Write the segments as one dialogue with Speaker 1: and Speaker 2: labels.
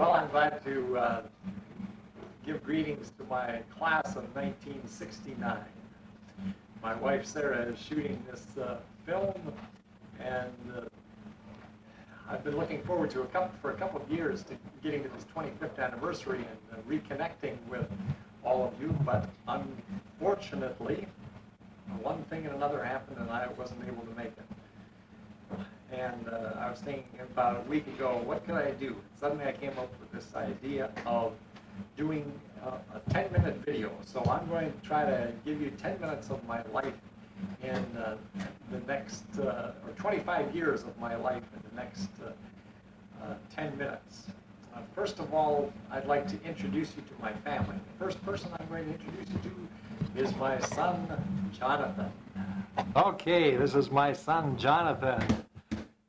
Speaker 1: Well, I'm glad to give greetings to my class of 1969. My wife Sarah is shooting this film, and I've been looking forward to for a couple of years to getting to this 25th anniversary and reconnecting with all of you, but unfortunately, one thing and another happened and I wasn't able to make it. And I was thinking about a week ago, what could I do? Suddenly I came up with this idea of doing a 10-minute video. So I'm going to try to give you 10 minutes of my life in the next, or 25 years of my life in the next 10 minutes. First of all, I'd like to introduce you to my family. The first person I'm going to introduce you to is my son, Jonathan. Okay, this is my son, Jonathan,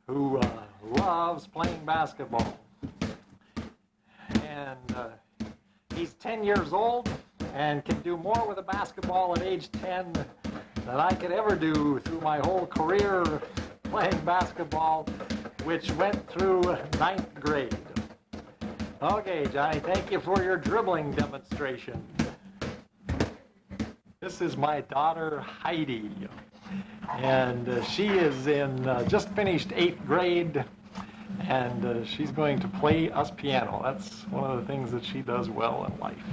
Speaker 1: who loves playing basketball. And he's 10 years old and can do more with a basketball at age 10 than I could ever do through my whole career playing basketball, which went through 9th grade. Okay, Johnny, thank you for your dribbling demonstration. This is my daughter, Heidi, and she is in just finished 8th grade, and she's going to play us piano. That's one of the things that she does well in life.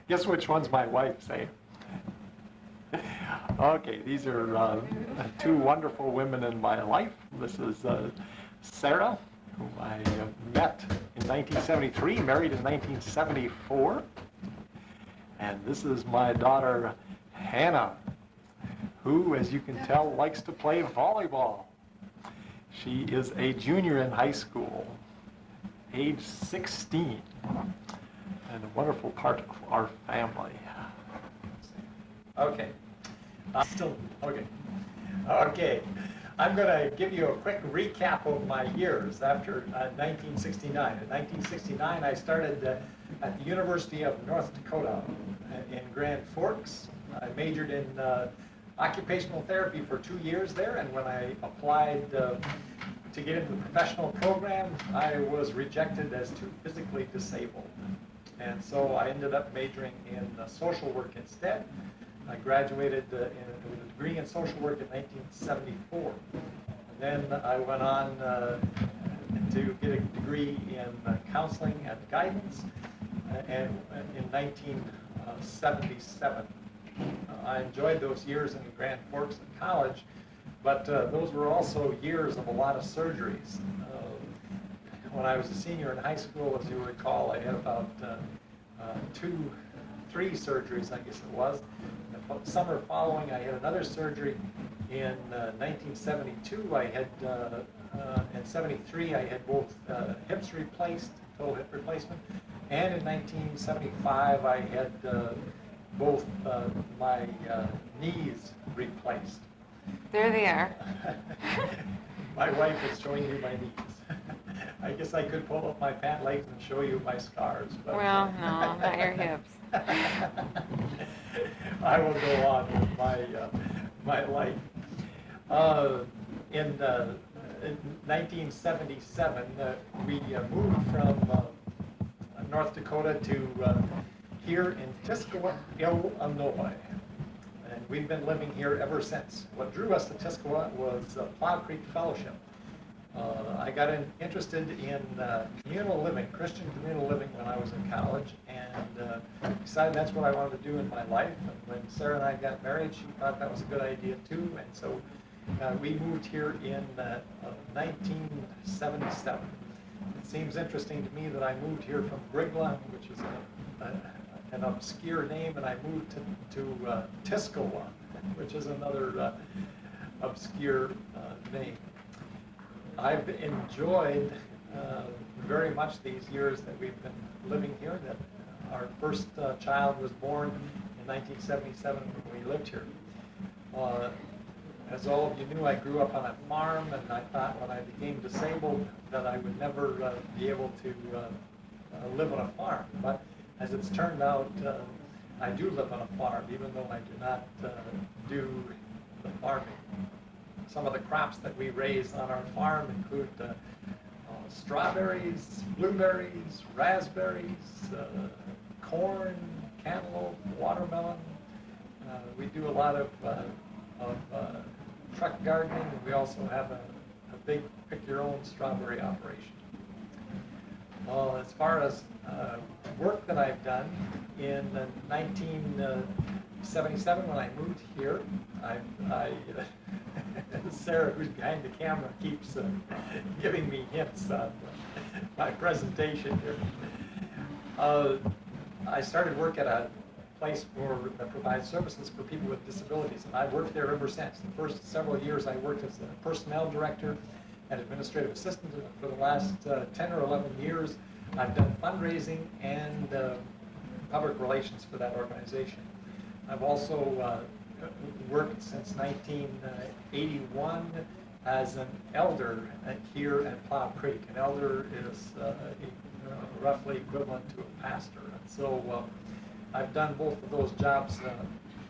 Speaker 1: Guess which one's my wife, say? Okay, these are two wonderful women in my life. This is Sarah, whom I met in 1973, married in 1974. And this is my daughter, Hannah, who, as you can tell, likes to play volleyball. She is a junior in high school, age 16, and a wonderful part of our family. Okay. Okay. I'm going to give you a quick recap of my years after 1969. In 1969, I started at the University of North Dakota in Grand Forks. I majored in occupational therapy for 2 years there, and when I applied to get into the professional program, I was rejected as too physically disabled. And so I ended up majoring in social work instead. I graduated with a degree in social work in 1974. And then I went on to get a degree in counseling and guidance and in 1977. I enjoyed those years in Grand Forks and college, but those were also years of a lot of surgeries. When I was a senior in high school, as you recall, I had about 3 surgeries, I guess it was. The summer following, I had another surgery. In 1972, I had, in 73, I had both hips replaced, total hip replacement, and in 1975, I had both my knees replaced.
Speaker 2: There they are.
Speaker 1: My wife is showing you my knees. I guess I could pull up my pant legs and show you my scars. But,
Speaker 2: well, no, not your hips.
Speaker 1: I will go on with my life. In 1977, we moved from North Dakota to here in Tiscowa, Illinois. And we've been living here ever since. What drew us to Tiscowa was Plow Creek Fellowship. I got interested in communal living, Christian communal living, when I was in college, and decided that's what I wanted to do in my life. And when Sarah and I got married, she thought that was a good idea too, and so we moved here in 1977. It seems interesting to me that I moved here from Brigla, which is an obscure name, and I moved to Tiscowa, which is another obscure name. I've enjoyed very much these years that we've been living here. That our first child was born in 1977 when we lived here. As all of you knew, I grew up on a farm, and I thought when I became disabled that I would never be able to live on a farm. But as it's turned out, I do live on a farm, even though I do not do the farming. Some of the crops that we raise on our farm include strawberries, blueberries, raspberries, corn, cantaloupe, watermelon. We do a lot of truck gardening, and we also have a big pick-your-own strawberry operation. As far as work that I've done, in 1977 when I moved here, Sarah, who's behind the camera, keeps giving me hints on my presentation here. I started work at a place that provides services for people with disabilities, and I've worked there ever since. The first several years I worked as a personnel director and administrative assistant. For the last 10 or 11 years, I've done fundraising and public relations for that organization. I've also worked since 1981 as an elder here at Plow Creek. An elder is roughly equivalent to a pastor. And so I've done both of those jobs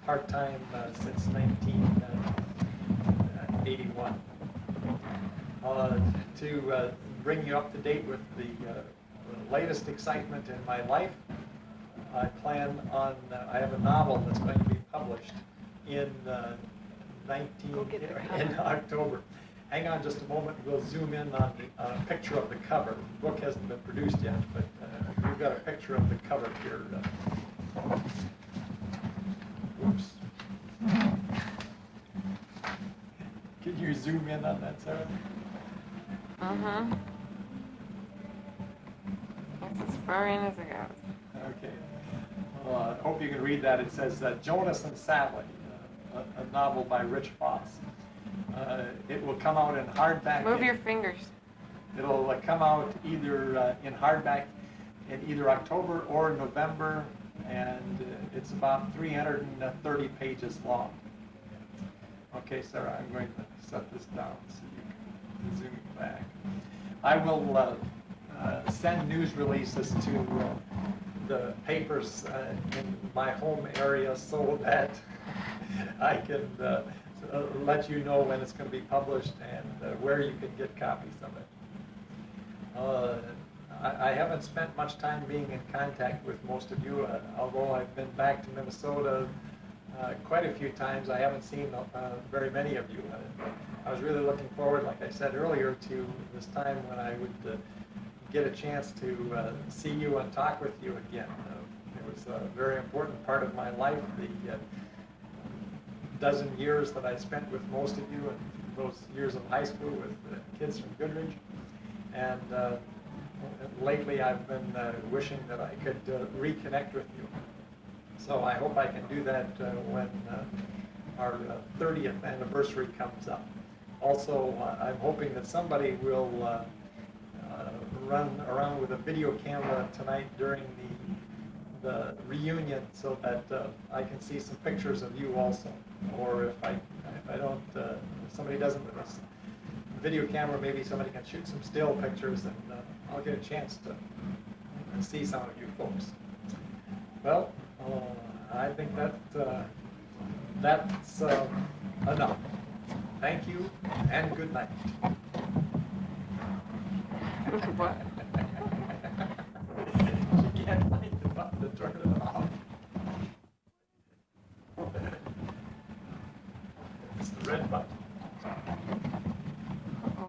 Speaker 1: part-time since 1981. To bring you up to date with the latest excitement in my life, I plan on, I have a novel that's going to be published in in October. Hang on just a moment, we'll zoom in on a picture of the cover. The book hasn't been produced yet, but we've got a picture of the cover here. Oops. Can you zoom in on that, Sarah?
Speaker 2: Uh-huh. That's as far in as it goes.
Speaker 1: Okay. I hope you can read that. It says Jonas and Sally, a novel by Rich Foss. It will come out in hardback.
Speaker 2: Move your fingers.
Speaker 1: It'll come out either in hardback in either October or November, and it's about 330 pages long. Okay, Sarah, I'm going to set this down so you can zoom back. I will send news releases to the papers in my home area so that I can let you know when it's going to be published and where you can get copies of it. I haven't spent much time being in contact with most of you, although I've been back to Minnesota quite a few times. I haven't seen very many of you. I was really looking forward, like I said earlier, to this time when I would get a chance to see you and talk with you again. It was a very important part of my life, the dozen years that I spent with most of you, and those years of high school with kids from Goodrich. And lately I've been wishing that I could reconnect with you. So I hope I can do that when our 30th anniversary comes up. Also, I'm hoping that somebody will run around with a video camera tonight during the reunion so that I can see some pictures of you also. Or if I don't, if somebody doesn't with us video camera, maybe somebody can shoot some still pictures, and I'll get a chance to see some of you folks. Well, I think that's enough. Thank you, and good night.
Speaker 2: What?
Speaker 1: She can't find the button to turn it off. It's the red button.